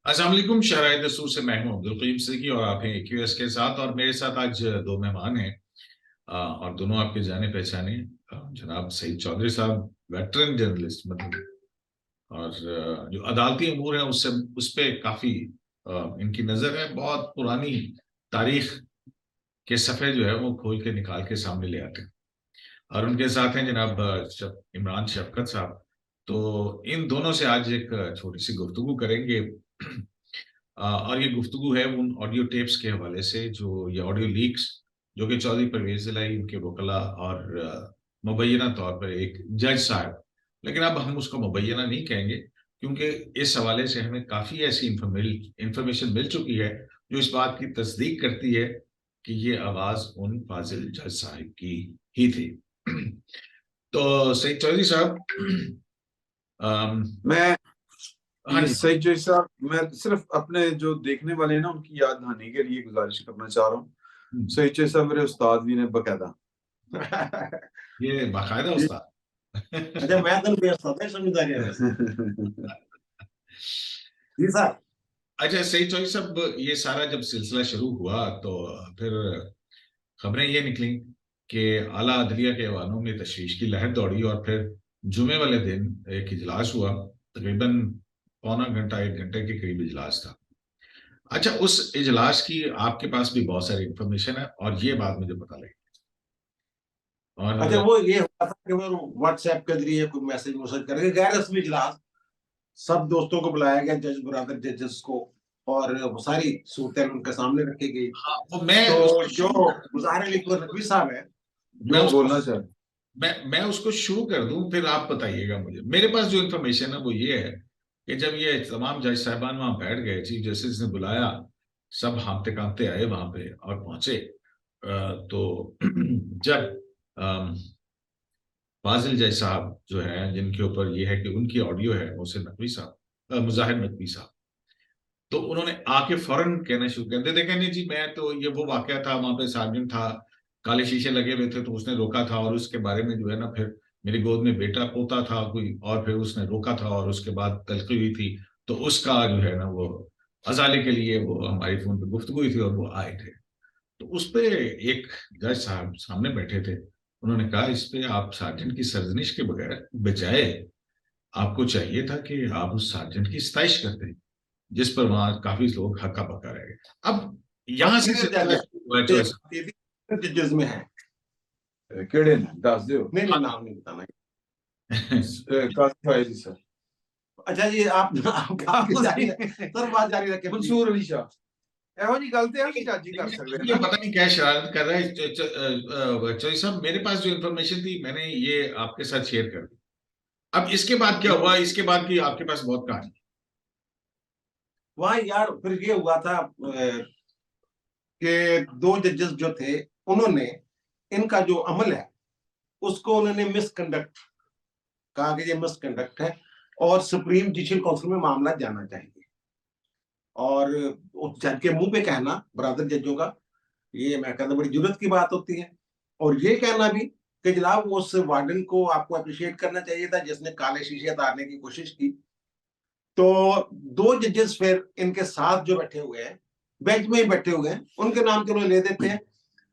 अस्सलाम वालेकुम। शराय दस्तूर से मैं हूं अब्दुल करीम सिद्दीकी और आप हैं क्यूएस के साथ। और मेरे साथ आज दो मेहमान हैं और दोनों आपके जाने पहचाने। जनाब सईद चौधरी साहब, वेटरन जर्नलिस्ट, मतलब और जो अदालती अमूर है उससे उस पे काफी इनकी नजर है। बहुत पुरानी तारीख के सफे जो है वो खोल के निकाल के सामने ले आते हैं। और उनके साथ हैं जनाब इमरान शफकत साहब। तो इन दोनों से आज एक छोटी सी गुफ्तगू करेंगे। और ये गुफ्तगू है उन ऑडियो टेप्स के हवाले से, जो ये ऑडियो लीक्स जो कि चौधरी परवेज इलाही, उनके वकला और मुबैना तौर पर एक जज साहब, लेकिन अब हम उसको मुबैना नहीं कहेंगे क्योंकि इस हवाले से हमें काफ़ी ऐसी इंफॉर्मेशन मिल चुकी है जो इस बात की तस्दीक करती है कि ये आवाज़ उन फाजिल जज साहब की ही थी। तो सईद चौधरी साहब, मैं हाँ ये जी। सही जो साहब, मैं सिर्फ अपने जो देखने वाले हैं ना उनकी याद दहानी के लिए गुजारिश करना चाह रहा हूँ। सही जो साहब मेरे उस्ताद भी ने बकायदा ये बाकायदा जी। उस्ताद। अच्छा, मैं तो व्यस्त था समझा गया वैसे। जी सर। अच्छा सही चौधरी साहब, ये सारा जब सिलसिला शुरू हुआ तो फिर खबरें ये निकली कि आला अदलिया के ऐवानों में तशवीश की लहर दौड़ी और फिर जुमे वाले दिन एक इजलास हुआ। तकरीबन पौना घंटा, एक घंटे के करीब इजलास था। अच्छा, उस इजलास की आपके पास भी बहुत सारी इंफॉर्मेशन है और ये बात मुझे पता लगी। अच्छा, और वो ये हुआ था कि वो व्हाट्सएप के जरिए कोई मैसेज मैसेज करके गैर रस्मी इजलास, सब दोस्तों को बुलाया गया, जज बरादर जजेस को, और वो सारी सूरतें उनके सामने रखी गई। हाँ, वो मैं तो उसको जो शुरू कर दूं, मुजाहिर अली नकवी साहब है, मैं जो उसको बोलना चाह मैं उसको शुरू कर दूं, फिर आप बताइएगा मुझे। मेरे पास जो इन्फॉर्मेशन है वो ये है कि जब ये तमाम जज साहबान वहां बैठ गए, चीफ जस्टिस ने बुलाया, सब हाँफते कांपते आए वहां पे और पहुंचे। तो जब फाजिल जज साहब जो है, जिनके ऊपर ये है कि उनकी ऑडियो है मोहसिन नकवी साहब, मुजाहिर नकवी साहब, तो उन्होंने आके फौरन कहना शुरू कर दिया, देखें नहीं जी, मैं तो ये वो वाकया था, वहां पे सार्जेंट था, काले शीशे लगे हुए थे तो उसने रोका था, और उसके बारे में जो है ना, फिर मेरी गोद में बेटा पोता था कोई, और फिर उसने रोका था और उसके बाद तलखी हुई थी, तो उसका जो है ना वो अजाले के लिए वो हमारी फोन पे गुफ्तगू हुई थी और वो आए थे। तो उस पे एक जज साहब सामने बैठे थे, उन्होंने कहा इस पे आप सार्जेंट की सरजनिश के बगैर बजाय आपको चाहिए था कि आप उस सार्जेंट की सताइश करते, जिस पर वहां काफी लोग हक्का बक्का रह गए। अब और यहां से सीनियर सिलसिला जज शुरू हुआ है चौधरी साहब। जजेस में है। केड़े ने दस दियो। नहीं नहीं, हाँ। नाम नहीं बताना। कासिफ भाई जी सर, अच्छा जी, आप जारी सर, बात जारी रखें please। मंसूर अली शाह ਇਹੋ जी गल ते ਅਸੀਂ जज ही कर सकते हैं ये ना। पता नहीं क्या शरारत कर रहा है चौधरी साहब। मेरे पास जो इन्फॉर्मेशन थी मैंने ये आपके साथ शेयर कर दी। अब इसके बाद क्या हुआ, इसके बाद की आपके पास बहुत कहानी। वहां यार फिर ये हुआ था कि दो जजेस जो थे, उन्होंने इनका जो अमल है उसको उन्होंने मिसकंडक्ट कहा कि ये मिसकंडक्ट है और सुप्रीम जुडिशियल काउंसिल में मामला जाना चाहिए। और उस जज के मुंह पे कहना बराबर जजों का, ये मैं कहता बड़ी जरूरत की बात होती है। और ये कहना भी कि जनाब उस वार्डन को आपको अप्रिशिएट करना चाहिए था जिसने काले शीशे उतारने की कोशिश की। तो दो जजेस फिर इनके साथ जो बैठे हुए हैं, बेंच में ही बैठे हुए हैं, उनके नाम तो ले देते हैं,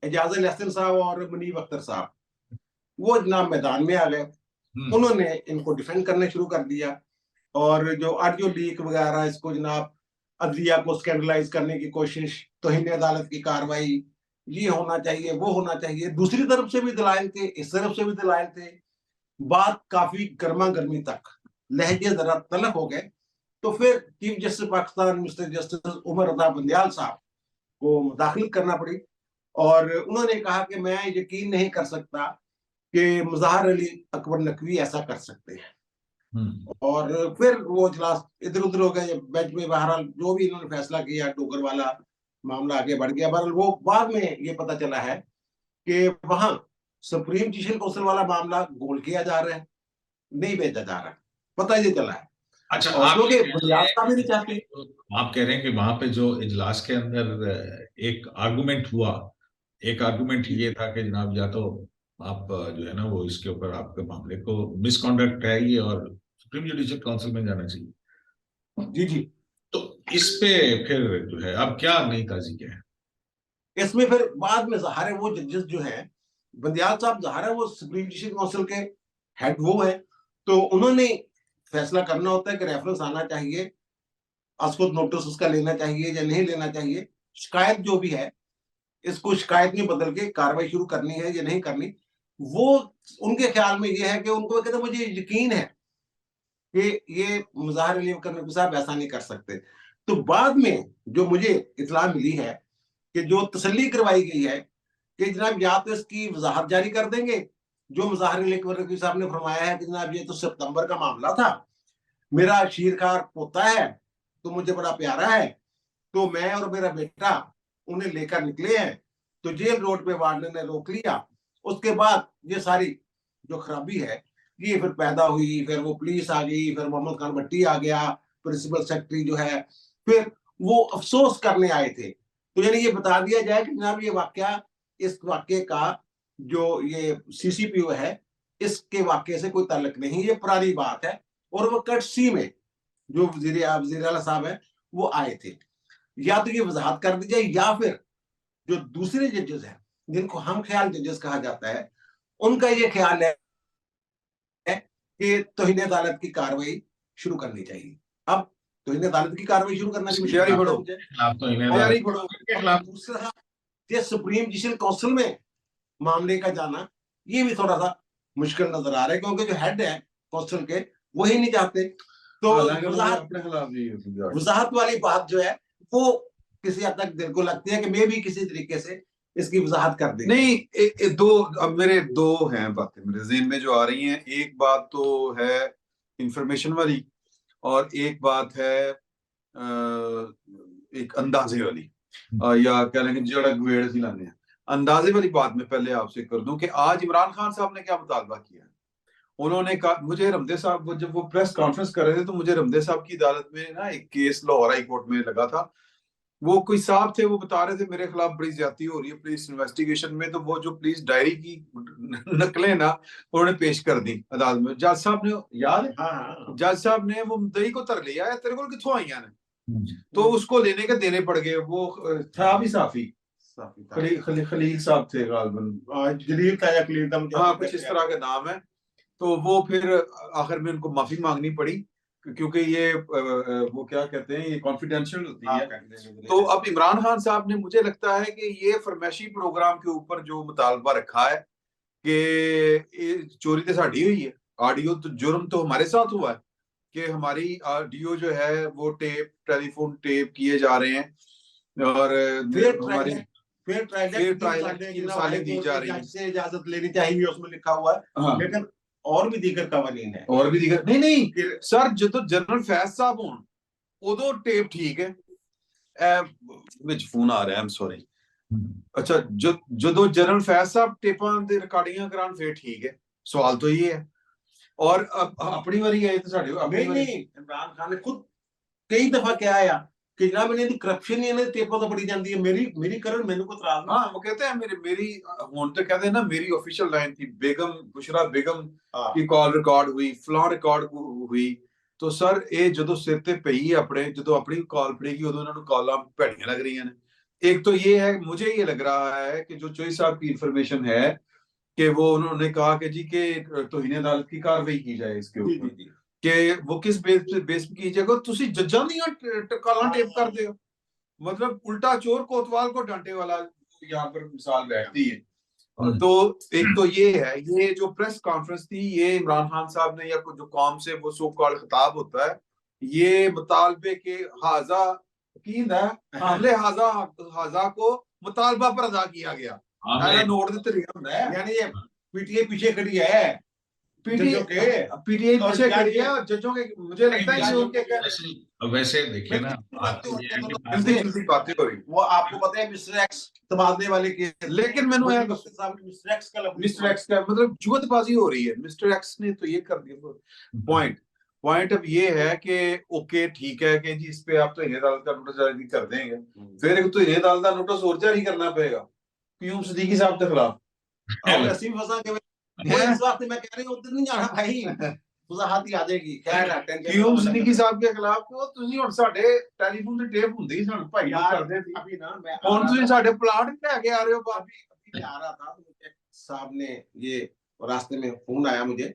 एजाज अल हसन साहब और मुनीब अख्तर साहब। वो जनाब मैदान में आ गए, हम्म। उन्होंने इनको डिफेंड करने शुरू कर दिया। और जो ऑडियो लीक वगैरह, इसको जनाब अदलिया को स्कैंडलाइज करने की कोशिश, तौहीन अदालत की कार्रवाई, ये होना चाहिए वो होना चाहिए, दूसरी तरफ से भी दलाइल थे, इस तरफ से भी दलाइल थे। बात काफी गर्मा गर्मी तक, लहजे जरा तलख हो गए। तो फिर chief justice Pakistan mister justice Umar Raza Bandial साहब को मुदाखिलत करना पड़ी। और उन्होंने कहा कि मैं यकीन नहीं कर सकता कि मुज़ाहिर अली अकबर नकवी ऐसा कर सकते हैं। हम्म। और फिर वो इजलास इधर उधर हो गए बेंच में। बहरहाल जो भी इन्होंने फैसला किया, टोकर वाला मामला आगे बढ़ गया। बहरहाल वो बाद में ये पता चला है कि वहां सुप्रीम जुडिशियल काउंसिल वाला मामला गोल किया जा रहा है, नहीं भेजा जा रहा, पता ये चला है। अच्छा, और आप ये क्योंकि कह रहे बुनियाद भी नहीं चाहते। हैं, आप कह रहे हैं कि वहां पे जो इजलास के अंदर एक आर्गुमेंट हुआ, एक आर्गुमेंट ये था कि जनाब या तो आप जो है ना वो इसके ऊपर आपके मामले को मिसकॉन्डक्ट है ये और सुप्रीम जुडिशियल काउंसिल में जाना चाहिए। जी जी। तो इस पे फिर जो है अब क्या नई ताजी क्या है? इसमें फिर बाद में ज़ाहिर है वो जजेस जो हैं, बंदियाल साहब ज़ाहिर है वो सुप्रीम जुडिशल काउंसिल के हेड वो है, तो उन्होंने फैसला करना होता है कि रेफरेंस आना चाहिए, असकुद नोटिस उसका लेना चाहिए या नहीं लेना चाहिए। शिकायत जो भी है, इसको शिकायत में बदल के कार्रवाई शुरू करनी है या नहीं करनी, वो उनके ख्याल में ये है कि उनको कहते मुझे यकीन है कि ये मुजाहिर अली बकर नकवी साहब ऐसा नहीं कर सकते। तो बाद में जो मुझे इत्तला मिली है कि जो तसल्ली करवाई गई है कि जनाब या तो इसकी वजाहत जारी कर देंगे, जो मुजाहिर अली बकर नकवी साहब ने फरमाया है कि जनाब ये तो सितंबर का मामला था, मेरा शीरखार पोता है तो मुझे बड़ा प्यारा है, तो मैं और मेरा बेटा उन्हें लेकर निकले हैं, तो जेल रोड पे वार्डन ने रोक लिया। उसके बाद ये सारी जो खराबी है ये फिर पैदा हुई, फिर वो पुलिस आ गई, फिर मोहम्मद खान भट्टी आ गया, प्रिंसिपल सेक्रेटरी जो है, फिर वो अफसोस करने आए थे। तो यानी ये बता दिया जाए कि जनाब ये वाकया, इस वाक्य का जो ये सीसीपीओ है, इसके वाक्य से कोई ताल्लुक नहीं, ये पुरानी बात है। और वो कटसी में जो वजीर आला साहब है वो आए थे, या तो ये वजाहत कर दी जाए, या फिर जो दूसरे जजेस हैं जिनको हम ख्याल जजेस कहा जाता है, उनका ये ख्याल है कि तौहीन अदालत की कार्रवाई शुरू करनी चाहिए। अब तौहीन अदालत की कार्रवाई शुरू करना की तैयारी बढ़ो। आप तो इन्हें तैयारी बढ़ो। दूसरा ये सुप्रीम जुडिशल काउंसिल में मामले का जाना, ये भी थोड़ा सा मुश्किल नजर आ रहा है, क्योंकि जो हेड है काउंसिल के वो ही नहीं चाहते। तो अपने खिलाफ वजाहत वाली बात जो है वो किसी हद तक दिल को लगती है कि मैं भी किसी तरीके से इसकी वजाहत कर देंगे। नहीं, दो अब मेरे दो हैं बातें मेरे ज़हन में जो आ रही हैं। एक बात तो है इंफॉर्मेशन वाली, और एक बात है एक अंदाजे वाली, या कह लेंगे जड़ा गुएड़ सी लाने हैं। अंदाजे वाली बात में पहले आपसे कर दूं कि आज इमरान खान साहब ने क्या मुतालबा किया। उन्होंने कहा, मुझे रमदे साहब जब वो प्रेस कॉन्फ्रेंस कर रहे थे तो मुझे रमदे साहब की अदालत में ना एक केस लाहौर हाई कोर्ट में लगा था। वो कोई साहब थे, वो बता रहे थे मेरे खिलाफ बड़ी ज्यादती हो रही है पुलिस इन्वेस्टिगेशन में, तो वो जो पुलिस डायरी की नकलें ना उन्होंने पेश कर दी अदालत में। जज साहब ने, याद है, हाँ, जज साहब ने वो मुद्दई को तर लिया है, तेरे को किथों आई ने, तो उसको लेने के देने पड़ गए। वो था भी साफी खलील साहब थे गालबन, जलील था या खलील था, हाँ कुछ इस तरह का नाम है। तो वो फिर आखिर में उनको माफी मांगनी पड़ी, क्योंकि ये वो क्या कहते हैं, ये कॉन्फिडेंशियल होती है। तो अब इमरान खान साहब ने, मुझे लगता है कि ये फरमाइशी प्रोग्राम के ऊपर जो मुतालबा रखा है कि चोरी तो साड़ी हुई है, ऑडियो तो जुर्म तो हमारे साथ हुआ है कि हमारी ऑडियो जो है वो टेप, टेलीफोन टेप किए जा रहे हैं, और हमारी फिर ट्रायल दी जा रही है, से इजाजत लेनी चाहिए उसमें लिखा हुआ है। हाँ। लेकिन और भी दीगर कवानीन है, और भी दीगर नहीं सर, जो तो जनरल फैज साहब होन उदो टेप ठीक है, विच फोन आ रहा है, आई एम सॉरी। अच्छा, जो जनरल फैज साहब टेपां दी रिकॉर्डिंग करान फिर ठीक है। सवाल तो ये है, और अब अपनी बारी आई तो साडे नहीं, इमरान खान ने खुद कई दफा क्या आया कि जनाब इन्हें करप्शन इन्हें टेपां तो बड़ी जाती है, मेरी करन मैंने को इतराज नहीं। हाँ, वो कहते हैं मेरी हुन तो कहते हैं ना, मेरी ऑफिशियल लाइन थी बेगम बुशरा बेगम की कॉल रिकॉर्ड हुई, फलां रिकॉर्ड हुई। तो सर ये जो सिर ते पई अपने, जो अपनी कॉल पड़ेगी उदों इन्हां नूं कॉलां भैड़ियां लग रही हैं। एक तो ये है, मुझे ये लग रहा है कि जो चोई साहब की इंफॉर्मेशन है कि वो उन्होंने कहा कि जी के तौहीन अदालत की कार्रवाई की जाए इसके ऊपर, कि वो किस बेस पे की जाएगा। तुसी जज्जां दीयां कॉलां टेप कर दे हो, मतलब उल्टा चोर कोतवाल को डांटे वाला यहाँ पर मिसाल बैठती है। तो एक तो ये है, ये जो प्रेस कॉन्फ्रेंस थी ये इमरान खान साहब ने, या जो कौम से वो सो कॉल्ड खिताब होता है, ये मुतालबे के हाजा हमले हाजा को मुतालबा पर अदा किया गया, नोट देते रहा है। यानी ये पीटीए पीछे खड़ी है, पीटीआई पीछे खड़ी है, और जजों के मुझे लगता है उनके वैसे देखिए ना, जल्दी बातें हो रही, वो आपको पता है मिस्टर एक्स तबादले वाले के, लेकिन मैंने मिस्टर एक्स का मतलब जुगतबाजी हो रही है। मिस्टर एक्स ने तो ये कर दिया। पॉइंट अब ये है कि ओके ठीक है कि जी इस पे आप तो इन्हें अदालत का नोटिस जारी कर देंगे, फिर एक तो इन्हें अदालत का नोटिस और जारी करना पड़ेगा क्यूम सिद्दीकी साहब के खिलाफ। और नसीम फसा के इस वक्त मैं कह रही हूं उधर नहीं जाना भाई, वजाहत ही आ जाएगी। खैर attention ਕਿਉਂ तो सिद्दीकी ਸਾਹਿਬ ਦੇ ਖਿਲਾਫ ਉਹ ਤੁਸੀਂ ਹੁਣ ਸਾਡੇ ਟੈਲੀਫੋਨ ਦੀ ਟੇਪ ਹੁੰਦੀ ਸੀ ਸਾਨੂੰ ਭਾਈ ਨੂੰ यार ਕਰਦੇ ਸੀ अभी ना मैं ਹੁਣ ਤੁਸੀਂ ਸਾਡੇ ਪਲਾਟ ਲੈ ਕੇ ਆ ਰਹੇ ਹੋ अभी मैं आ रहा था तो मुझे साहब ने ये रास्ते में फोन आया मुझे,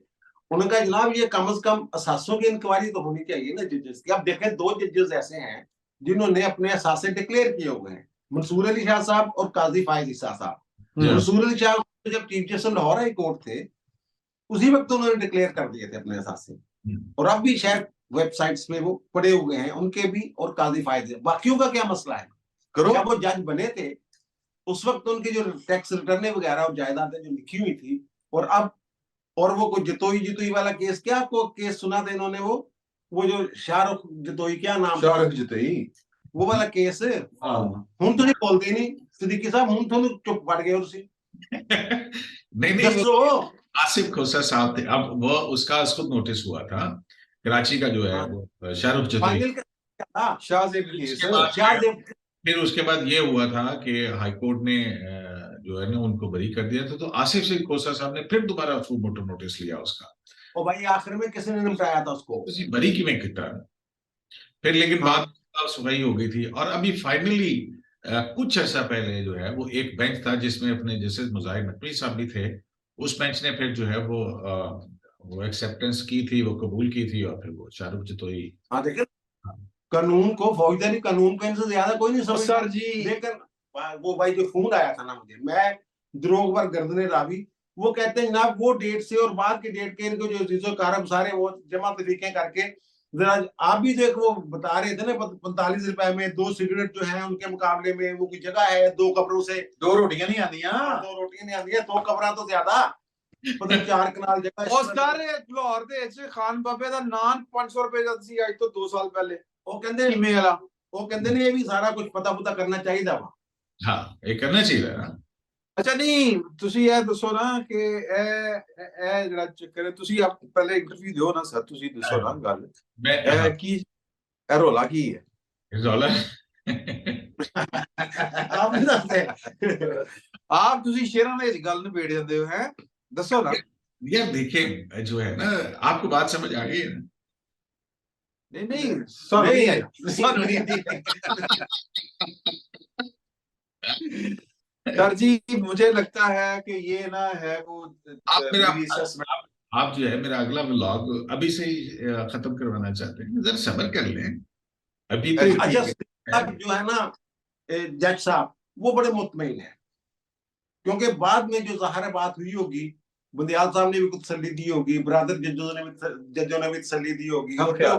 उन्होंने कहा जनाब ये कम से कम असासों की इंक्वायरी तो होनी चाहिए ना जजेस की। अब देखें 2 जजेस ऐसे हैं जिन्होंने अपने असासे डिक्लेयर किए हुए हैं, मंसूर अली शाह साहब और काजी फायज ईसा साहब। मंसूर अली शाह जब chief justice Lahore high court थे उसी वक्त उन्होंने डिक्लेयर कर दिए थे अपने असासे, और अब भी शायद वेबसाइट्स में वो पड़े हुए हैं उनके भी, और काजी फायज। बाकियों का क्या मसला है? करो जब वो जज बने थे उस वक्त उनकी जो टैक्स रिटर्न वगैरह और जायदादें जो लिखी हुई थी, और अब और वो कोई जतोई वाला केस, क्या को केस सुना था इन्होंने, वो जो शाहरुख जतोई, क्या नाम ਸ਼ਾਰਕ ਜਿਤਈ वो वाला केस। ਹਾਂ हुन तुसीं बोलदे नहीं सिद्दीकी साहब, हुन तुहानू चुप पड़ गए हो तुसीं। नहीं वो दसो आसिफ खोसा साहब थे। अब वो उसका उसको नोटिस हुआ था कराची का जो है वो शाहरुख जतोई। फाइनल क्या था? ਸ਼ਾਹਜ਼ੇਬ ਕੇਸ उसके बाद शाहजेब फिर उसके बाद ये हुआ था कि हाईकोर्ट ने जो है ना उनको बरी कर दिया था, तो आसिफ सिंह खोसा साहब ने फिर दोबारा सू मोटर नोटिस लिया उसका, और भाई आखिर में किसने निपटाया था उसको? उसी बरी की में किता फिर, लेकिन हाँ। बाद में सफाई हो गई थी। और अभी फाइनली कुछ अर्सा पहले जो है वो एक बेंच था जिसमें अपने जस्टिस मुजाहिर नकवी साहब भी थे, उस बेंच ने फिर जो है वो एक्सेप्टेंस की थी, वो कबूल की थी, और फिर वो शाहरुख जतोई। हाँ देखिए, कानून को, फौजदारी कानून को इनसे ज्यादा कोई नहीं समझता। सर जी लेकिन वो भाई जो फोन आया था ना मुझे, मैं द्रोग पर गर्दने रावी, वो कहते हैं जनाब वो डेट से और बाद की डेट के इनको जो चीजों कारब सारे वो जमा तरीके करके जरा आप भी देख, वो बता रहे थे ना 45 रुपए में 2 सिगरेट जो है उनके मुकाबले में वो कोई जगह है 2 कब्रों से 2 रोटियां नहीं आंदियां 2 रोटियां नहीं आंदियां, 2 कब्रां तो ज्यादा, पता नहीं 4 कनाल जगह। ਉਹ ਸਾਰੇ ਲਾਹੌਰ ਦੇ ਵਿੱਚ ਖਾਨ ਬਾਬੇ ਦਾ ਨਾਨ 500 ਰੁਪਏ ਦਾ ਸੀ ਅੱਜ ਤੋਂ 2 ਸਾਲ ਪਹਿਲੇ वो कहते ਕੀਮੇ ਵਾਲਾ। वो कहते ने ये भी सारा कुछ पता पुता करना चाहिए था वहां। हाँ, ये करना चाहिए ना। ਅੱਛਾ ਨਹੀਂ ਤੁਸੀਂ ਇਹ ਦੱਸੋ ਨਾ ਕਿ ਇਹ ਜਿਹੜਾ ਚੱਕਰ ਹੈ, ਤੁਸੀਂ ਆਪ ਪਹਿਲੇ ਇੰਟਰਵਿਊ ਦਿਓ ਨਾ ਸਰ, ਤੁਸੀਂ ਦੱਸੋ ਨਾ ਗੱਲ मैं ਇਹ ਕੀ ਇਹ ਰੋਲਾ ਕੀ ਹੈ? रौला आप नहीं जानते? ਆਪ ਤੁਸੀਂ ਸ਼ੇਰਾਂ ਦੇ ਵਿੱਚ ਗੱਲ ਨਿਬੇੜ ਜਾਂਦੇ ਹੋ, ਹੈ ਦੱਸੋ ਨਾ। यार देखिए जो है ना, आपको बात समझ आ गई है ना? नहीं नहीं सर नहीं आया सर सर जी मुझे लगता है कि ये ना है वो आप मेरा मेरी assessment- आप जो है मेरा अगला व्लॉग अभी से ही खत्म करवाना चाहते हैं, जरा सब्र कर लें अभी तो। अच्छा जो है ना जज साहब वो बड़े मुतमईन है, क्योंकि बाद में जो ज़ाहिर बात हुई होगी, बंदियाल साहब ने भी कुछ तसल्ली दी होगी, ब्रदर जजों ने भी तसल्ली दी होगी, हम और क्या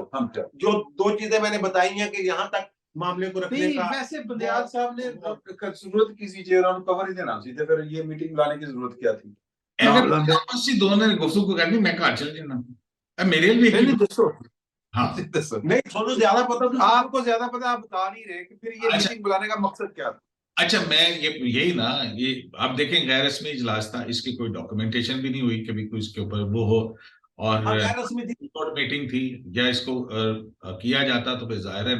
जो 2 चीजें मैंने बताई हैं कि यहाँ तक मामले को रखने नहीं का। वैसे बंदियाल साहब ने जरूरत किसी चीज उन्होंने कवर ही देना सी, तो फिर ये मीटिंग बुलाने की जरूरत क्या थी? अगर आपस में दोनों ने गुफ्तगू करनी, मैं घर चल जाना मेरे लिए नहीं दसो हाँ दसो नहीं थोड़ा ज्यादा पता तो आपको ज्यादा पता, आप बता नहीं रहे कि फिर ये अच्छा। मीटिंग बुलाने का मकसद क्या था? अच्छा, मैं यही ना, ये आप देखें गैर रस्मी इजलास था, इसकी कोई डॉक्यूमेंटेशन भी नहीं हुई कभी कोई इसके ऊपर वो हो, और गैर रस्मी थी। रिपोर्ट मीटिंग थी, या इसको किया जाता तो फिर जाहिर है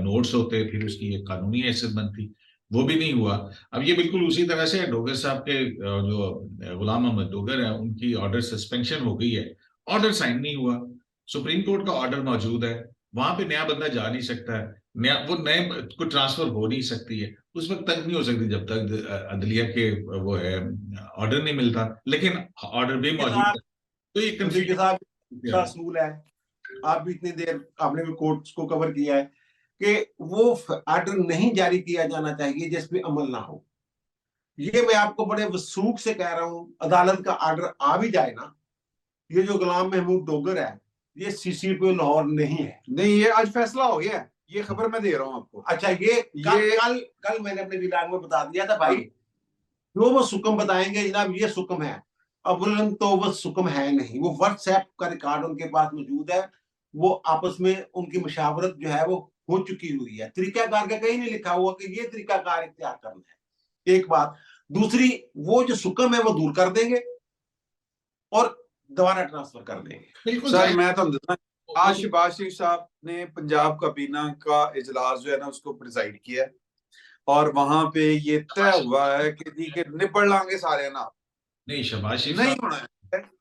नोट्स होते, फिर उसकी एक कानूनी हैसियत बनती, वो भी नहीं हुआ। अब ये बिल्कुल उसी तरह से डोगर साहब के जो गुलाम मोहम्मद डोगर है उनकी ऑर्डर सस्पेंशन हो गई है, ऑर्डर साइन नहीं हुआ, सुप्रीम कोर्ट का ऑर्डर मौजूद है, वहां पे नया बंदा जा नहीं सकता है, वो नए को ट्रांसफर हो नहीं सकती है, उस वक्त तक नहीं हो सकती जब तक अदलिया के वो है ऑर्डर नहीं मिलता, लेकिन ऑर्डर भी मौजूद है। तो ये के साथ का असूल है, आप भी इतनी देर आपने भी कोर्ट्स को कवर किया है कि वो ऑर्डर नहीं जारी किया जाना चाहिए जिस पे अमल ना हो। ये मैं आपको बड़े वसूख से कह रहा हूं, अदालत का ऑर्डर आ भी जाए ना, ये जो गुलाम महमूद डोगर है ये सीसीपी लाहौर नहीं है। नहीं ये आज फैसला हो गया है, ये खबर मैं दे रहा हूँ आपको। अच्छा ये कल मैंने अपने विलाग में बता दिया था भाई, जो वो सुकम बताएंगे जनाब ये सुकम है, अवलन तो वो सुकम है नहीं, वो व्हाट्सएप का रिकॉर्ड उनके पास मौजूद है, वो आपस में उनकी मुशावरत जो है वो हो चुकी हुई है, तरीकाकार का कहीं नहीं लिखा हुआ कि ये तरीकाकार इख्तियार करना है। एक बात, दूसरी वो जो सुकम है वो दूर कर देंगे और दोबारा ट्रांसफर कर देंगे। सर मैं तो आज शहबाज शरीफ साहब ने पंजाब काबीना का इजलास जो है ना उसको प्रिजाइड किया है, और वहां पे ये तय हुआ है कि ठीक है निपट लांगे सारे ना, नहीं शहबाज शरीफ नहीं साहब होना है।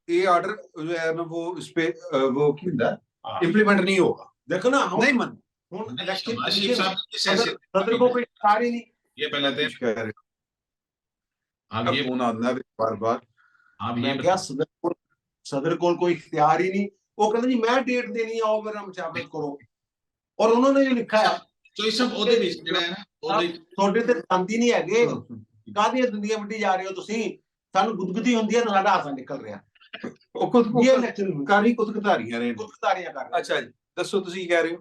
ये ऑर्डर जो है ना वो इस पे वो की हाँ। इम्प्लीमेंट नहीं होगा, देखो ना हम नहीं मन हुन नहीं, इलेक्शन शहबाज शरीफ कमीशन साहब किस अगर हैसियत से सदर को कोई इख्तियार ही नहीं, ये पहले थे, कुछ कह रहे आप हो, ये फोन आता है बार बार। आप ये मैं क्या सदर को कोई इख्तियार ही नहीं, वो कहते जी मैं डेट देनी आओ मेरा मुशावरत करो। और उन्होंने जो लिखा है तो ये सब ਉਹਦੇ ਵਿੱਚ ਜਿਹੜਾ ਹੈ ਨਾ ਉਹਦੇ ਤੁਹਾਡੇ ਤੇ ਜਾਂਦੀ ਨਹੀਂ ਹੈਗੇ, ਕਾਹਦੀਆਂ ਦੁਨੀਆ ਵੱਡੀ ਜਾ ਰਹੇ ਹੋ ਤੁਸੀਂ, ਸਾਨੂੰ ਗੁਦਗੁਦੀ ਹੁੰਦੀ ਹੈ ਤਾਂ ਸਾਡਾ ਹਾਸਾ ਨਿਕਲ ਰਿਹਾ। ਉਹ ਖੁਦ ਇਹ ਇਲੈਕਸ਼ਨ ਕਾਰੀ ਕੁਤਕਤਾਰੀਆਂ ਨੇ। ਗੁਦਗੁਦਾਰੀਆਂ ਕਰ ਰਹੇ। अच्छा जी, दसो ਤੁਸੀਂ ਕੀ ਕਹਿ ਰਹੇ ਹੋ।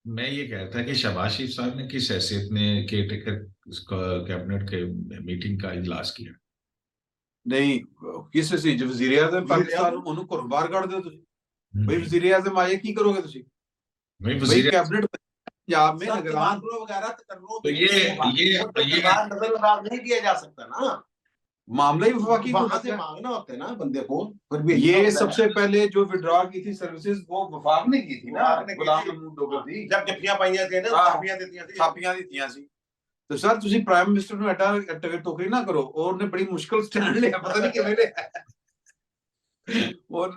मैं ये कह रहा था कि शहबाज शरीफ साहब ने किस हैसियत में केयरटेकर कैबिनेट के मीटिंग का इजलास किया? ਨਹੀਂ ਕਿਸੇ ਸੀ ਜੋ ਵਜ਼ੀਰ ਆਜ਼ਮ ਪਾਕਿस्तान ਉਹਨੂੰ ਘਰੋਂ ਬਾਹਰ ਕੱਢ ਦਿਓ ਤੁਸੀਂ। भाई वजीर आजम आए की करोगे तुसी? भाई भाई वजीर कैबिनेट पंजाब में निगरान वगैरह तो कर लो, तो ये नजरअंदाज नहीं किया जा सकता ना, मामला ही वफाकी वहां से मांगना होता है ना बंदे को, फिर भी ये सबसे पहले जो विड्रॉ की थी सर्विसेज वो वफाक ने की थी ना, गुलाम महमूद डोगर दी जब जफ्फियां पाइयां थी ना, थापियां ਦਿੱਤੀਆਂ ਸੀ, ਥਾਪੀਆਂ ਦਿੱਤੀਆਂ ਸੀ। तो सर ਤੁਸੀਂ ਪ੍ਰਾਈਮ ਮਿਨਿਸਟਰ ਨੂੰ ਐਡਾ ਟੋਕਰੀ ਨਾ ਕਰੋ, ਉਹਨੇ ਬੜੀ ਮੁਸ਼ਕਲ ਸਟੈਂਡ ਲਿਆ, ਪਤਾ ਨਹੀਂ ਕਿਵੇਂ ਲਿਆ। और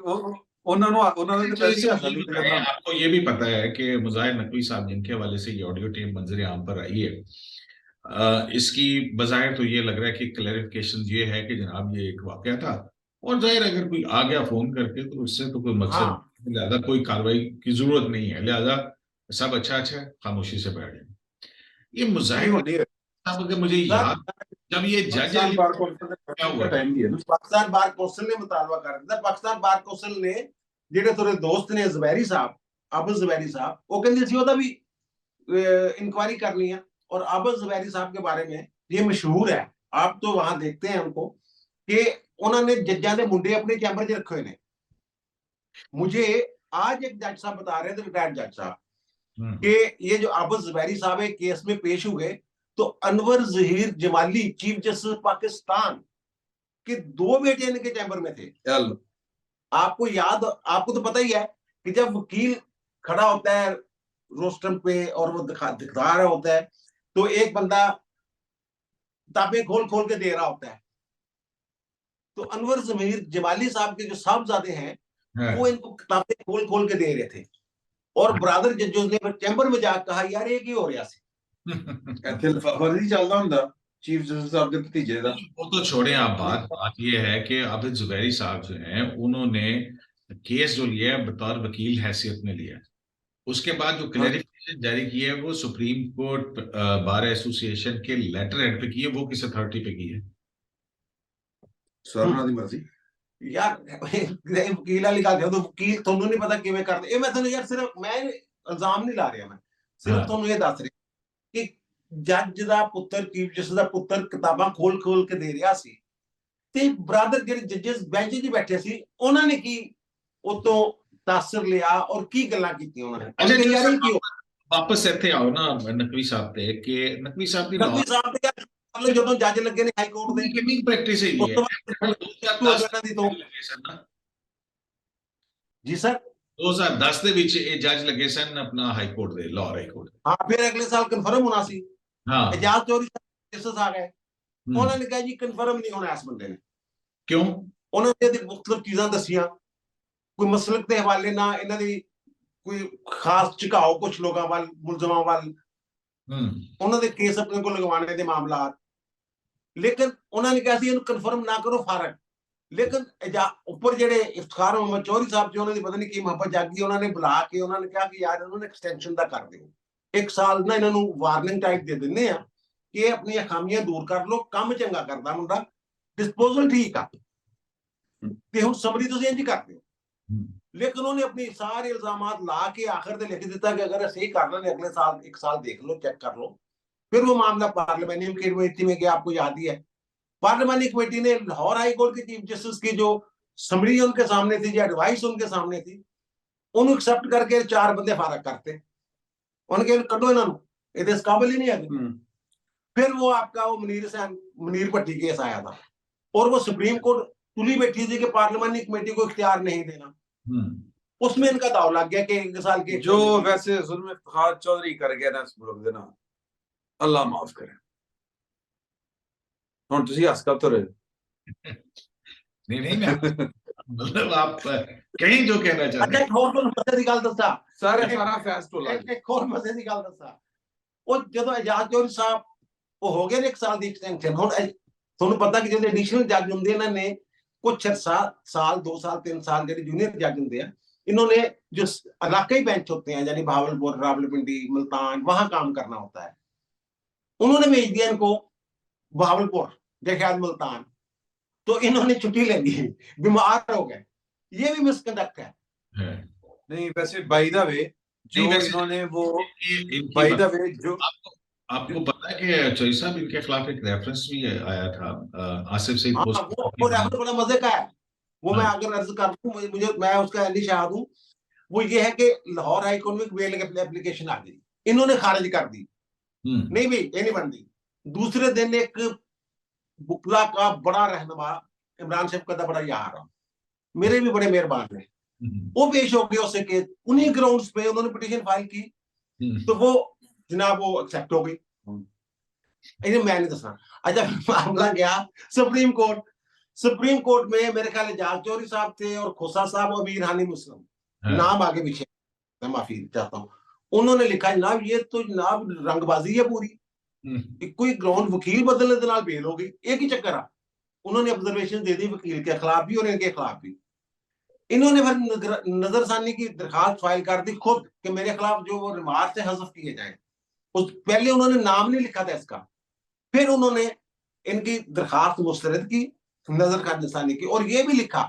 ਉਹਨਾਂ ने पैसे हासिल नहीं करना। आपको ये भी पता है कि मुजाहिर नकवी साहब जिनके हवाले से ये ऑडियो टेप मंजर आम पर आई है, इसकी बजाहिर तो ये लग रहा है कि क्लैरिफिकेशन ये है कि जनाब ये एक वाकया था, और जाहिर अगर कोई आ गया फोन करके तो उससे तो कोई मकसद लिहाजा कोई कार्रवाई की जरूरत नहीं है, लिहाजा सब अच्छा है, खामोशी से बैठ जाए। ये मुजाहिर साहब मुझे याद जब ये जज क्या हुआ पाकिस्तान बार कौंसिल ने मुतालबा कर दिया, पाकिस्तान बार कौंसिल ने ਜਿਹੜੇ ਤੁਹਾਡੇ ਦੋਸਤ ਨੇ ਜ਼ਬੈਰੀ ਸਾਹਿਬ, आबद ਜ਼ਬੈਰੀ साहब, वो कहते सी ਉਹਦਾ भी इंक्वायरी करनी है। और आबद ਜ਼ਬੈਰੀ साहब के बारे में ये मशहूर है, आप तो वहां देखते हैं उनको, कि उन्होंने जज्जा के मुंडे अपने चैम्बर च रखे हुए ने। मुझे आज एक जज साहब बता रहे थे, रिटायर्ड जज साहब, कि ये जो आबद ਜ਼ਬੈਰੀ साहब एक केस में पेश हुए तो अनवर जहीर जमाली चीफ जस्टिस पाकिस्तान के 2 बेटे इनके चैम्बर में थे। आपको याद, आपको तो पता ही है कि जब वकील खड़ा होता है रोस्टम पे और वो दिखा रहा होता है तो एक बंदा किताबें खोल खोल के दे रहा होता है, तो अनवर जमीर जमाली साहब के जो साहबजादे हैं वो इनको किताबें खोल खोल के दे रहे थे, और ब्रदर जजों ने चैम्बर में जाकर कहा यार ये की हो रहा सी, ਇੱਥੇ ਫਰਜ਼ੀ ਚੱਲਦਾ ਹੁੰਦਾ चीफ जस्टिस साहब के भतीजे का। वो तो छोड़े आप, बात ये है कि आबिद जुबैरी साहब जो हैं उन्होंने केस जो लिया है बतौर वकील हैसियत में लिया है, उसके बाद जो क्लैरिफिकेशन जारी की है वो सुप्रीम कोर्ट बार एसोसिएशन के लेटर हेड पे की है, वो किस अथॉरिटी पे की है? सर दी मर्जी यार वकील वाली गल तो वकील ਤੁਹਾਨੂੰ नहीं पता किवें करदे। मैं ਤੁਹਾਨੂੰ यार सिर्फ मैं इल्जाम नहीं ला रहा, मैं सिर्फ ਤੁਹਾਨੂੰ ਇਹ ਦੱਸ ਰਿਹਾ कि जज ਦਾ ਪੁੱਤਰ ਚੀਫ ਜਸਟਿਸ ਦਾ ਪੁੱਤਰ ਕਿਤਾਬਾਂ ਖੋਲ ਖੋਲ ਕੇ ਦੇ ਰਿਹਾ ਸੀ, ਤੇ ਬ੍ਰਦਰ ਜਿਹੜੇ ਜੱਜਸ ਬੈਂਚ 'ਚ ਬੈਠੇ ਸੀ ਉਹਨਾਂ ਨੇ ਕੀ ਉਤੋਂ ਤਾਸਰ ਲਿਆ और ਕੀ ਗੱਲਾਂ ਕੀਤੀਆਂ ਉਹਨਾਂ ਨੇ। अच्छा यार की वापस ਇੱਥੇ ਆਓ ਨਾ ਨਕਵੀ ਸਾਹਿਬ ਤੇ, ਕਿ ਨਕਵੀ ਸਾਹਿਬ ਦੀ ਨਕਵੀ ਸਾਹਿਬ ਤੇ ਯਾਰ ਜਦੋਂ ਜੱਜ ਲੱਗੇ ਨੇ ਹਾਈ ਕੋਰਟ ਦੇ ਕਿੰਨੀ ਪ੍ਰੈਕਟਿਸ ਹੈ जी सर 2010 ਦੇ ਵਿੱਚ ਇਹ ਜੱਜ ਲੱਗੇ ਸਨ ਆਪਣਾ ਹਾਈ ਕੋਰਟ ਦੇ, ਲਾਹੌਰ ਹਾਈ ਕੋਰਟ। हाँ फिर अगले साल कन्फर्म होना सी, हाँ एजाज चौधरी केसेस आ गए, उन्होंने कहा जी कन्फर्म नहीं होना इस बंदे ने। क्यों? उन्होंने मुख्तलिफ चीज़ां दसियां, कोई मसलक के हवाले ना इन्हां दी कोई खास झुकाओ कुछ लोगों वाल मुलजमां वाल, उन्होंने केस अपने को लगवाने दे मामला, लेकिन उन्होंने कहा सी इन्हू कन्फर्म ना करो फारग। लेकिन ऊपर जेडे इफ्तिखार मोहम्मद चौधरी साहब जो उन्होंने पता नहीं की मोहब्बत जागी, उन्होंने बुला के उन्होंने कहा कि यार इन्होंने एक्सटेंशन दा कर दिओ, 1 साल ना इन्हों वार्निंग टाइप दे दिंदे आ कि अपनी खामियां दूर कर लो, काम चंगा करदा मुंडा, डिस्पोजल ठीक आ ते हुण समरी तुसीं इंज करदे हो। लेकिन उन्होंने अपनी सारे इल्जामात ला के आखिर ते लिख दिता कि अगर सही कर लें अगले साल 1 साल देख लो, चेक कर लो। फिर वो मामला पार्लियामेंट कमेटी में गया, आपको याद ही है, पार्लियामेंट कमेटी ने लाहौर हाई कोर्ट के चीफ जस्टिस की जो समरी उनके सामने थी, जो एडवाइस उनके सामने थी, उन्हें एक्सेप्ट करके 4 बंदे फारग करते, उनके कड्डो इन्हों ये इस काबिल ही नहीं है। फिर वो आपका वो मुनीर भट्टी केस आया था और वो सुप्रीम कोर्ट तुली बैठी थी कि पार्लियामेंट कमेटी को इख्तियार नहीं देना, उसमें इनका दाव लग गया कि 1 साल के जो वैसे जुल्म इफ्तिखार चौधरी कर गया ना इस मुल्क दे ना, अल्लाह माफ करे। हुण तुसीं हस कब तो रहे नहीं मैं मतलब आप कहीं जो कहना चाहते अच्छा हैं। एक ਹੋਰ ਤੁਹਾਨੂੰ ਮਜ਼ੇ ਦੀ ਗੱਲ ਦੱਸਾਂ ਸਰ ਇਹ ਸਾਰਾ ਫੈਸ ਟੋਲਾ ਇੱਕ ਹੋਰ ਮਜ਼ੇ ਦੀ ਗੱਲ ਦੱਸਾਂ ਉਹ ਜਦੋਂ ਆਜ਼ਾਦ ਚੌਧਰੀ ਸਾਹਿਬ ਉਹ ਹੋ ਗਏ ਨੇ 1 ਸਾਲ ਦੀ ਐਕਸਟੈਂਸ਼ਨ ਹੁਣ ਤੁਹਾਨੂੰ ਪਤਾ ਕਿ ਜਿਹੜੇ ਐਡੀਸ਼ਨਲ ਜੱਜ ਹੁੰਦੇ ਇਹਨਾਂ ਨੇ कुछ साल 2 साल 3 साल ਜਿਹੜੇ जूनियर जज ਹੁੰਦੇ ਆ इन्होंने जो इलाकाई बेंच होते हैं यानी भावलपुर रावलपिंडी मुल्तान वहां काम करना होता है उन्होंने भेज दिया इनको भावलपुर जैसे मुल्तान तो इन्होंने छुट्टी ले ली बीमार हो गए ये भी मिसकंडक्ट है नहीं वैसे बाय द वे जो नहीं, वैसे इन्होंने वो इनकी बाय द वे जो आपको पता है कि चौधरी साहब इनके खिलाफ एक रेफरेंस भी आया था आसिफ सईद हाँ पोस्ट वो रेफर बड़ा मजे का है वो मैं हाँ। अगर अर्ज कर दूं मुझे मैं उसका अली शाह हूं वो ये है कि लाहौर हाई कोर्ट में एक बेल की एप्लीकेशन आ गई इन्होंने खारिज कर दी नहीं भाई ये नहीं बनती दूसरे दिन एक बुकला का बड़ा रहनुमा इमरान शेफ का बड़ा यार मेरे भी बड़े मेहरबान है वो पेश हो गया उससे के उन्हीं ग्राउंड्स पे उन्होंने पिटीशन फाइल की तो वो जनाब वो एक्सेप्ट हो गई इन्हें मैं नहीं दसना अच्छा मामला गया सुप्रीम कोर्ट में मेरे ख्याल एजाज चौधरी साहब थे और खोसा साहब और मीर हानी मुस्लिम नाम आगे पीछे मैं माफी चाहता हूँ उन्होंने लिखा जनाब ये तो जनाब रंगबाजी है पूरी कोई ग्राउंड वकील बदलने के नाल बेल हो गई एक ही चक्कर आ उन्होंने ऑब्जर्वेशन दे दी वकील के खिलाफ भी और इनके खिलाफ भी इन्होंने फिर नजरसानी की दरखास्त फाइल कर दी खुद कि मेरे खिलाफ जो वो रिमार्क से हज़फ किए जाए उस पहले उन्होंने नाम नहीं लिखा था इसका फिर उन्होंने इनकी दरखास्त मुस्तरद की नजरसानी की और ये भी लिखा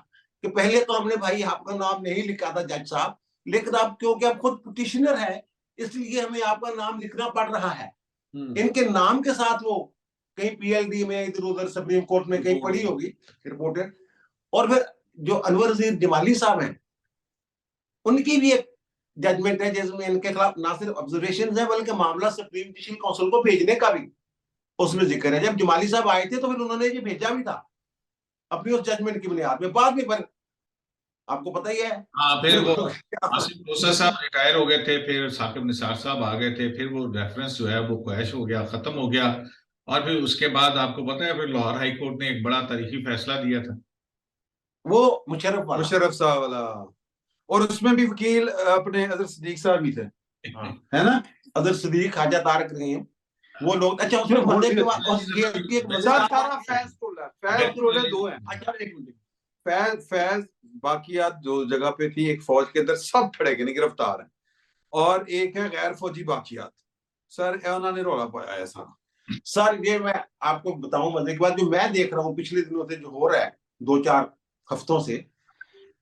कि पहले तो हमने भाई आपका नाम नहीं लिखा था जज साहब लेकिन आप क्योंकि आप खुद पिटिशनर है इसलिए हमें आपका नाम लिखना पड़ रहा है इनके नाम के साथ वो कहीं पीएलडी में इधर उधर सुप्रीम कोर्ट में कहीं पड़ी होगी रिपोर्टेड और फिर जो अनवर अजीज जमाली साहब हैं उनकी भी एक जजमेंट है जिसमें इनके खिलाफ ना सिर्फ ऑब्जर्वेशन है बल्कि मामला सुप्रीम जुडिशल काउंसिल को भेजने का भी उसमें जिक्र है जब जमाली साहब आए थे तो फिर उन्होंने ये भेजा भी था अपनी उस जजमेंट की बुनियाद में बाद में पर आपको पता ही है हाँ फिर वो आसिफ मूसा साहब रिटायर हो गए थे फिर साकिब निसार साहब आ गए थे फिर वो रेफरेंस जो है वो क्रैश हो गया खत्म हो गया और फिर उसके बाद आपको पता है फिर लाहौर हाई कोर्ट ने एक बड़ा तारीखी फैसला दिया था वो मुशर्रफ साहब वाला और उसमें भी वकील अपने अजहर सिद्दीक साहब भी थे है ना अजहर सिद्दीक ख्वाजा तारक रहीम वो लोग अच्छा उसमें मजे के बाद सारा फैज टोला दो है अच्छा एक मिनट फैज बाकियात जो जगह पे थी एक फौज के अंदर सब फड़े गए गिरफ्तार हैं और एक है गैर फौजी बाकियात सर उन्होंने रौला पाया है सारा सर ये मैं आपको बताऊं मजे की बात जो मैं देख रहा हूँ पिछले दिनों से जो हो रहा है 2-4 हफ्तों से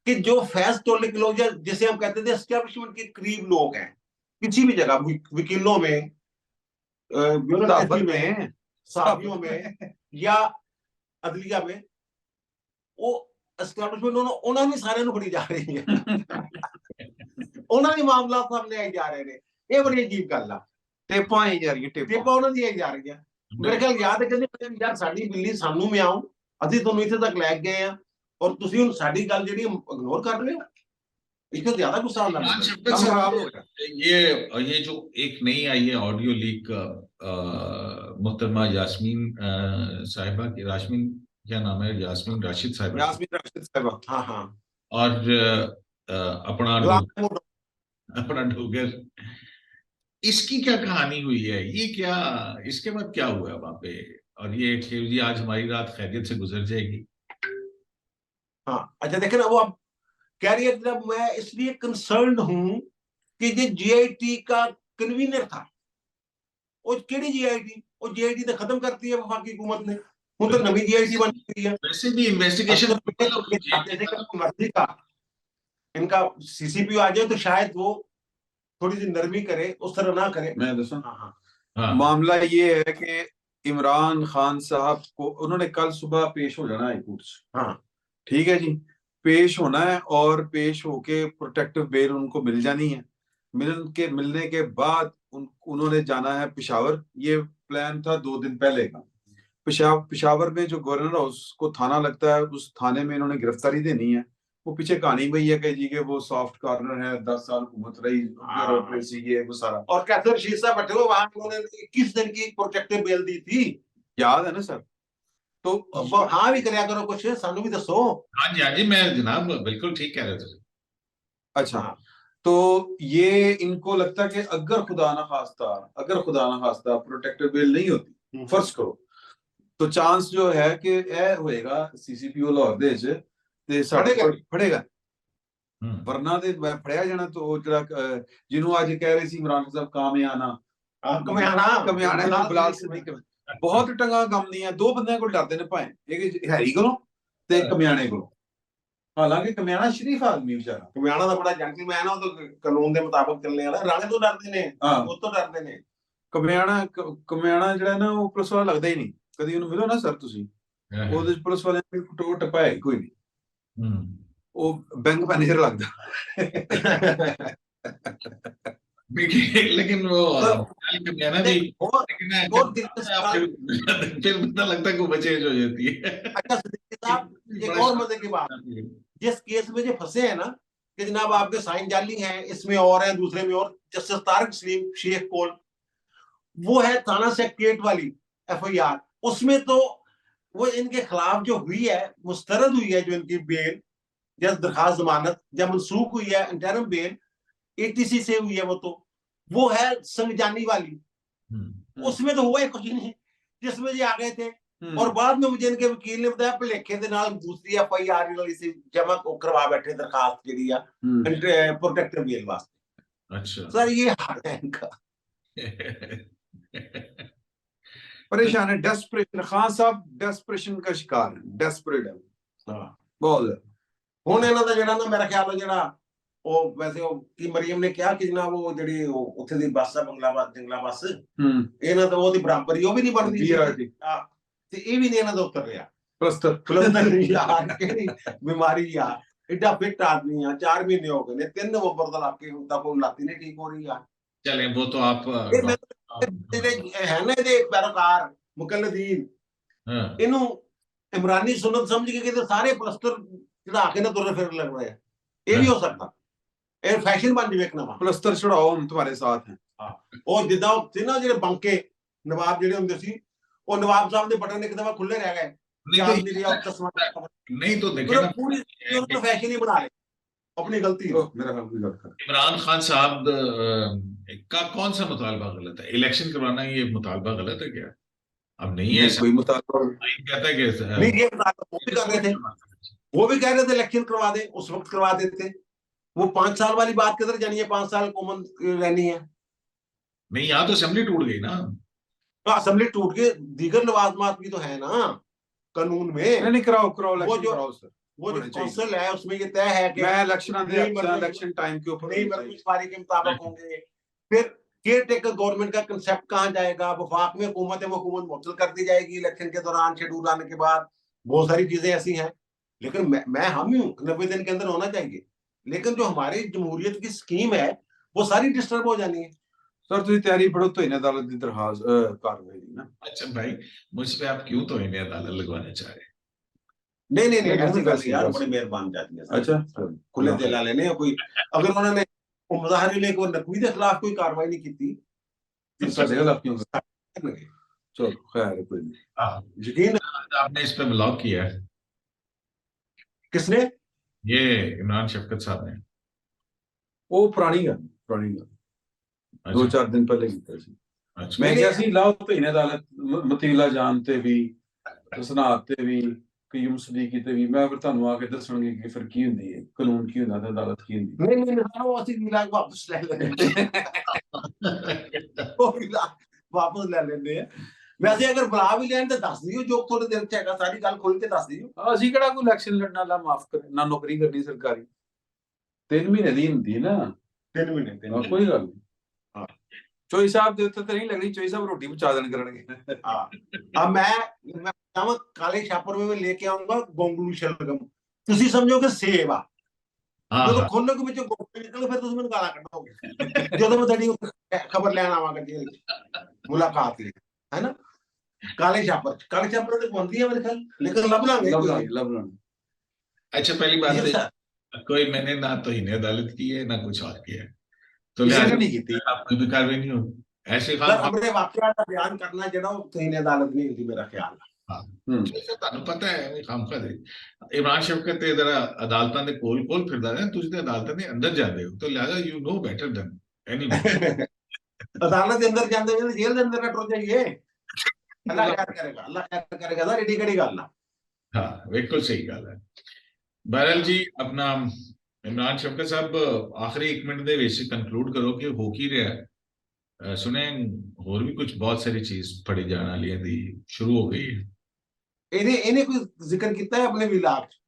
कि जो फैज टोले के लोग जिसे हम कहते थे एस्टेब्लिशमेंट के करीब लोग हैं किसी भी जगह वकीलों में साफियों में या अदलिया में वो एस्टेब्लिशमेंट उन्होंने सारे फड़ी जा रही है उन्होंने मामला सामने आई जा रहे हैं ये बड़ी अजीब गल है टेपा आई जा रही है टेपा उन्होंने आई जा रही है मेरे ख्याल याद है कहते यार साडी बिल्ली सानू में आओ ਅਸੀਂ ਤੁਹਾਨੂੰ ਇੱਥੇ ਤੱਕ ਲੈ ਗਏ ਆ ਔਰ ਤੁਸੀਂ ਹੁਣ ਸਾਡੀ ਗੱਲ ਜਿਹੜੀ ਇਗਨੋਰ ਕਰ ਰਹੇ ਹੋ इसको ज्यादा गुस्सा आ रहा है ये जो एक नई आई है ऑडियो लीक मुहतरमा यास्मीन साहिबा की यास्मीन क्या नाम है यास्मीन राशिद साहिबा हाँ हाँ और अपना डोगर इसकी क्या कहानी हुई है ये क्या इसके बाद क्या हुआ वहां पे और ये आज हमारी रात खैरियत से गुजर जाएगी हाँ अच्छा देखे ना वो अब कह रही है जब मैं इसलिए कंसर्न हूं कि ये जीआईटी का कन्वीनर था वो केड़ी जीआईटी वो जीआईटी तो खत्म करती है वफाकी हुकूमत ने हुन तो नवी जीआईटी बन गई है वैसे भी इन्वेस्टिगेशन मर्जी का इनका सीसीपी आ जाए तो शायद वो थोड़ी सी नरमी करे उस तरह ना करे मैं दसूं हाँ मामला ये है कि इमरान खान साहब को उन्होंने कल सुबह पेश हो जाना है कोर्ट से हाँ ठीक है जी पेश होना है और पेश होके प्रोटेक्टिव बेल उनको मिल जानी है मिलने के बाद उन्होंने जाना है पेशावर ये प्लान था 2 दिन पहले का पेशावर में जो गवर्नर हाउस को थाना लगता है उस थाने में इन्होंने गिरफ्तारी देनी है वो पीछे कहानी वही है कि जी के वो सॉफ्ट कॉर्नर है 10 साल हुकूमत रही ब्यूरोक्रेसी ये वो सारा और कैसे रशीद साहब बैठे हुए वहां उन्होंने 21 दिन की प्रोटेक्टिव बेल दी थी याद है ना सर तो अब हाँ भी करया करो कुछ, सानू भी दसो। हाँ जी मैं जनाब बिल्कुल ठीक कह रहे थे। अच्छा, हाँ तो ये इनको लगता है कि अगर खुदा ना खास्ता प्रोटेक्टिव बिल नहीं होती, फर्ज करो, तो चांस जो है कि ਇਹ ਹੋਏਗਾ ਸੀਸੀਪੀਓ ਲਾਹੌਰ ਦੇ ਵਿੱਚ ਤੇ ਸਾਡੇ ਕੋਲ ਫੜੇਗਾ, ਵਰਨਾ ਤੇ ਫੜਿਆ ਜਾਣਾ। ਤਾਂ ਉਹ ਜਿਹੜਾ ਜਿਹਨੂੰ ਅੱਜ ਕਹਿ ਰਹੇ ਸੀ ਇਮਰਾਨ ਸਾਹਿਬ ਕਾਮਿਆਨਾ ਕਮਿਆਣਾ ਨੂੰ ਬਲਾਲ ਸਿੱਦੀਕ, ਬਹੁਤ ਟੰਗਾ ਗੰਮਦੀਆਂ, ਦੋ ਬੰਦਿਆਂ ਕੋਲ ਡਰਦੇ ਨੇ ਭਾਵੇਂ, ਇੱਕ ਹੈਰੀ ਕੋਲੋਂ ਤੇ ਕਮਿਆਣੇ ਕੋਲੋਂ। ਹਾਲਾਂਕਿ ਕਮਿਆਣਾ ਸ਼ਰੀਫ ਆਦਮੀ ਵਿਚਾਰਾ, ਕਮਿਆਣਾ ਦਾ ਬੜਾ ਜੈਂਟਲਮੈਨ ਆ, ਉਹ ਤਾਂ ਕਾਨੂੰਨ ਦੇ ਮੁਤਾਬਕ ਚੱਲਣੇ ਵਾਲਾ। ਰਾਣੇ ਤੋਂ ਡਰਦੇ ਨੇ, ਉਹ ਤੋਂ ਡਰਦੇ ਨੇ। ਕਮਿਆਣਾ ਜਿਹੜਾ ਨਾ ਉਹ ਪੁਲਿਸ ਵਾਲਾ ਲੱਗਦਾ ਹੀ ਨਹੀਂ। ਕਦੀ ਉਹਨੂੰ ਮਿਲੋ ਨਾ ਸਰ ਤੁਸੀਂ, ਉਹਦੇ ਪੁਲਿਸ ਵਾਲੇ ਦੀ ਟੋ ਟਪਾ ਹੈ ਕੋਈ ਨਹੀਂ, ਉਹ ਬੈਂਕ ਮੈਨੇਜਰ ਲੱਗਦਾ। लेकिन वो कमियाना भी, फिर पता लगता है कि वो चेंज हो जाती है। अच्छा सिद्दीकी साहब, एक और मजे की बात, जिस केस में जो फंसे हैं ना कि जनाब आपके साइन जाली हैं, इसमें और है, दूसरे में और, जस्टिस तारिक सलीम शेख कोल, वो है थाना सेक्रेटरीट वाली FIR, उसमें तो वो इनके खिलाफ जो हुई है, मुस्तरद हुई है, जो इनकी बेल या दरखास्त जमानत जब मनसूख हुई है, इंटरम बेल ATC से हुई है, वो है संगजानी वाली, उसमें तो हुआ ही कुछ नहीं, जिसमें ये आ गए थे। और बाद में मुझे इनके वकील ने बताया भलेखे दे नाल दूसरी FIR वाली से जमा करवा बैठे दरखास्त के लिए प्रोटेक्टिव बेल वास्ते। अच्छा सर ये हाल है इनका। परेशान है, डेस्परेशन। खान साहब डेस्परेशन का शिकार है, डेस्परेट है बहुत ज्यादा। ਹੁਣ ਇਹਨਾਂ ਦਾ ਜਿਹੜਾ ਨਾ ਮੇਰਾ ਖਿਆਲ ਹੈ ਜਿਹੜਾ ਉਹ ਵੈਸੇ ਉਹ ਕੀ ਮਰੀਮ ਨੇ ਕਿਹਾ ਕਿ ਜਨਾਬ ਉਹ ਜਿਹੜੀ ਉੱਥੇ ਦੀ ਬੱਸ ਆ ਬੰਗਲਾਬਾਦ ਜੰਗਲਾ ਬੱਸ, ਇਹਨਾਂ ਤਾਂ ਉਹਦੀ ਬਰਾਬਰੀ ਉਹ ਵੀ ਨਹੀਂ ਬਣਦੀ ਤੇ ਇਹ ਵੀ ਨਹੀਂ ਇਹਨਾਂ ਦਾ ਉਤਰ ਰਿਹਾ। ਪਲਸਤਰ ਯਾਰ ਕਿਹੜੀ ਬਿਮਾਰੀ ਆ, ਐਡਾ ਫਿੱਟ ਆਦਮੀ ਆ, 4 ਮਹੀਨੇ ਹੋ ਗਏ ਨੇ, 3 ਨਵੰਬਰ ਦਾ ਲਾ ਕੇ ਹੁਣ ਤੱਕ ਉਹ ਲਾਤੀ ਨਹੀਂ ਠੀਕ ਹੋ ਰਹੀ ਆ। चले वो तो आप ਹੈ ਨਾ ਇਹਦੇ ਪੈਰੋਕਾਰ ਮੁਕੱਲਦੀਨ, ਇਹਨੂੰ ਇਮਰਾਨੀ ਸੁਨਨਤ ਸਮਝ ਕੇ ਕਿਤੇ ਸਾਰੇ ਪਲਸਤਰ ਚੜਾ ਕੇ ਨਾ ਤੁਰਨ ਫਿਰਨ ਲੱਗ ਰਹੇ ਆ। ਇਹ ਵੀ ਹੋ ਸਕਦਾ, ਇਹ ਫੈਸ਼ਨ ਬਣ ਜਾਵੇ ਇੱਕ ਨਵਾਂ। ਪਲਸਤਰ ਛੁਡਾਓ, ਹਮ ਤੁਹਾਡੇ ਸਾਥ हैं। ਉਹ ਜਿੱਦਾਂ ਉੱਥੇ ਨਾ ਜਿਹੜੇ ਬੰਕੇ ਨਵਾਬ ਜਿਹੜੇ ਹੁੰਦੇ ਸੀ, ਉਹ ਨਵਾਬ ਸਾਹਿਬ ਦੇ ਬਟਨ ਇੱਕ ਦਫਾ ਖੁੱਲੇ ਰਹਿ ਗਏ, नहीं तो देखिए ना, पूरी फैशन ही बना ले, अपनी गलती हो। मेरा ख्याल कोई गलत है। इमरान खान साहब का कौन सा मुतालबा गलत है? इलेक्शन करवाना ये मुतालबा गलत है क्या? अब नहीं है कोई मुतालबा कहता है कि नहीं, ये वो भी कर रहे थे, वो भी कह रहे थे इलेक्शन करवा दे, उस वक्त करवा देते। वो 5 साल वाली बात किधर जानी है, 5 साल हुकूमत रहनी है। नहीं, यहाँ तो असेंबली टूट गई ना, तो असेंबली टूट के दीगर लवाजमात भी तो है ना कानून में। नहीं कराओ वो जो काउंसिल है उसमें ये तय है कि मैं इलेक्शन टाइम के ऊपर नहीं मरकज़ी के मुताबिक होंगे। फिर केयर टेकर गवर्नमेंट का कंसेप्ट कहाँ जाएगा, वफाक में हुकूमत है, वो हुकूमत मुअत्तल कर दी जाएगी इलेक्शन के दौरान, शेड्यूल आने के बाद। बहुत सारी चीजें ऐसी हैं, लेकिन मैं हम ही हूँ 90 दिन के अंदर होना चाहिए, लेकिन जो हमारी जमहूरियत की स्कीम है वो सारी डिस्टर्ब हो जानी है। सर तुम तैयारी पढ़ो तो इन्हें अदालत की दरखास्त कार्रवाई ना। अच्छा भाई, मुझ पे आप क्यों तो इन्हें अदालत लगवाना चाह रहे? नहीं ऐसी बात यार, बड़े मेहरबान जाती है। अच्छा खुले दिल लेने कोई, अगर उन्होंने मुजाहरे में कोई नकवी के खिलाफ कोई कार्रवाई नहीं की थी, चलो खैर कोई नहीं। यकीन आपने इस पे ब्लॉक किया है? किसने? ये इमरान शफकत साहब ने। वो पुरानी गल 2-4 दिन पहले की थी। अच्छा, मैं क्या सी लाओ तो इन्हें अदालत मतीला जानते भी, सनाते भी, कयूम सदीकी ते भी, मैं फिर ਤੁਹਾਨੂੰ ਆ ਕੇ ਦੱਸਣਗੇ ਕਿ ਫਿਰ ਕੀ ਹੁੰਦੀ ਹੈ, ਕਾਨੂੰਨ ਕੀ ਹੁੰਦਾ ਤੇ ਅਦਾਲਤ ਕੀ ਹੁੰਦੀ ਹੈ। नहीं वो ਅਸੀਂ ਮਿਲਾ ਕੇ ਵਾਪਸ ਲੈ ਲੈਂਦੇ ਉਹ ਵਾਪਸ ਲੈ ਲੈਂਦੇ ਆ। ਵੈਸੇ ਅਗਰ ਬੁਲਾ ਵੀ ਲੈਣ ਤਾਂ ਦੱਸ ਦਿਓ, ਜੋ ਤੁਹਾਡੇ ਦਿਲ 'ਚ ਹੈਗਾ ਸਾਰੀ ਗੱਲ ਖੁੱਲ ਕੇ ਦੱਸ ਦਿਓ। ਅਸੀਂ ਕਿਹੜਾ ਕੋਈ ਇਲੈਕਸ਼ਨ ਲੜਨ ਵਾਲਾ, ਮਾਫ ਕਰ ਨਾ ਨੌਕਰੀ ਕਰਨੀ ਸਰਕਾਰੀ, 3 ਮਹੀਨੇ ਦੀ ਹੁੰਦੀ ਹੈ ਨਾ। 3 ਮਹੀਨੇ ਕੋਈ ਗੱਲ ਨਹੀਂ। ਹਾਂ ਚੋਈ ਸਾਹਿਬ ਦੇ ਉੱਤੇ ਤਾਂ ਨਹੀਂ ਲੱਗਣੀ, ਚੋਈ ਸਾਹਿਬ ਰੋਟੀ ਪਹੁੰਚਾ ਦੇਣ ਕਰਨਗੇ। अब मैं काले छापर में लेके आऊंगा गोंगलू शलगम, ਤੁਸੀਂ ਸਮਝੋਗੇ ਸੇਬ ਆ ਜਦੋਂ ਖੋਲੋਗੇ ਵਿੱਚੋਂ ਗੋਂਗਲੂ ਨਿਕਲੇ, ਫਿਰ ਤੁਸੀਂ ਮੈਨੂੰ ਗਾਲਾਂ ਕੱਢੋਗੇ ਜਦੋਂ ਮੈਂ ਤੁਹਾਡੀ ਖਬਰ ਲੈਣ ਆਵਾਂਗਾ ਜੇਲ੍ਹ 'ਚ ਮੁਲਾਕਾਤ ਲਈ, ਹੈ ਨਾ। ਕਾਲੇ छापर ਤੇ ਬੰਦੀ ਹੈ ਮੇਰੇ ਖਿਆਲ, ਲੇਕਿਨ ਲੱਭ ਲਾਂਗੇ। अच्छा पहली बात है, कोई मैंने ना तो इन्हें अदालत की है ना कुछ और किया है, तो लिहाजा नहीं की कोई भी कार्रवाई नहीं होगी। ऐसे अपने वाकया का बयान करना ਜਿਹੜਾ ਉਹ ਤੁਸੀਂ ਅਦਾਲਤ ਨਹੀਂ ਹੁੰਦੀ, ਮੇਰਾ ਖਿਆਲ। हाँ ਹੂੰ ਵੈਸੇ ਤੁਹਾਨੂੰ ਪਤਾ ਹੈ ਵੀ ਖਾਮਖਾ ਦੇ ਇਮਰਾਨ ਸ਼ਫਕਤ ਤੇ ਜਰਾ ਅਦਾਲਤਾਂ ਦੇ ਕੋਲ ਕੋਲ ਫਿਰਦਾ ਹੈ ਤੁਸੀਂ ਤੇ ਅਦਾਲਤਾਂ ਦੇ ਅੰਦਰ ਜਾਂਦੇ ਹੋ ਤਾਂ ਲਿਹਾਜ਼ਾ you know better than anyone अदालत के अंदर जाते हुए जेल के अंदर कटो जाइए अल्लाह खैर करेगा सर एडी कड़ी गल ना हाँ बिल्कुल सही ਗੱਲ ਹੈ ਬਹਰਹਾਲ ਜੀ ਆਪਣਾ ਇਮਰਾਨ ਸ਼ਫਕਤ ਸਾਹਿਬ ਆਖਰੀ 1 ਮਿੰਟ ਦੇ ਵਿੱਚ ਕੰਕਲੂਡ ਕਰੋ ਕਿ ਹੋ ਕੀ ਰਿਹਾ ਹੈ ਸੁਣੇ ਹੋਰ ਵੀ ਕੁਝ ਬਹੁਤ ਸਾਰੀ ਚੀਜ਼ ਫੜੀ ਜਾਣ ਵਾਲੀਆਂ ਦੀ ਸ਼ੁਰੂ ਹੋ ਗਈ ਹੈ ਇਹਨੇ ਕੋਈ ਜ਼ਿਕਰ ਕੀਤਾ ਹੈ ਆਪਣੇ ਵਿਲਾਪ ਚ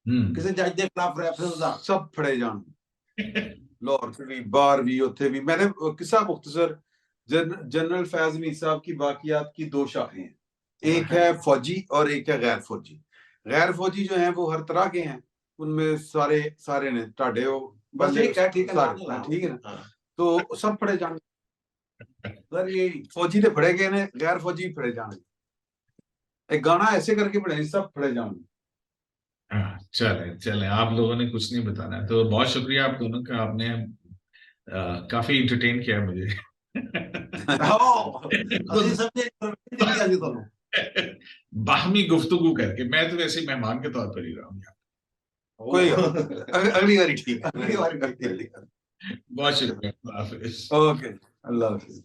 ਹੂੰ ਕਿਸੇ ਜੱਜ ਦੇ ਖਿਲਾਫ ਰੈਫਰੈਂਸ ਦਾ ਸਭ ਫੜੇ ਜਾਣ लाहौर से भी बाहर भी उत्थे भी मैंने किस्सा मुख्तसर जनरल फैज मीर साहब की बाकियात की 2 शाखें हैं एक है फौजी और एक है गैर फौजी जो हैं वो हर तरह के हैं उनमें सारे ने टाडे हो बस ठीक है ठीक है ना तो सब फड़े जाने सर ये फौजी तो फड़े गए ने गैर फौजी भी फड़े जाने एक गाना ऐसे करके बने सब फड़े जाने हाँ चले चले आप लोगों ने कुछ नहीं बताना तो बहुत शुक्रिया आप दोनों का आपने काफी इंटरटेन किया मुझे ਅਸੀਂ ਸਮਝੇ ਦਿੱਤੀ ਅਸੀਂ ਤੁਹਾਨੂੰ बाहमी गुफ्तगू करके मैं तो वैसे ही मेहमान के तौर पर ही रहा हूँ यहाँ कोई अगली बारी ठीक है अगली बारी बहुत शुक्रिया अल्लाह हाफिज ओके अल्लाह हाफिज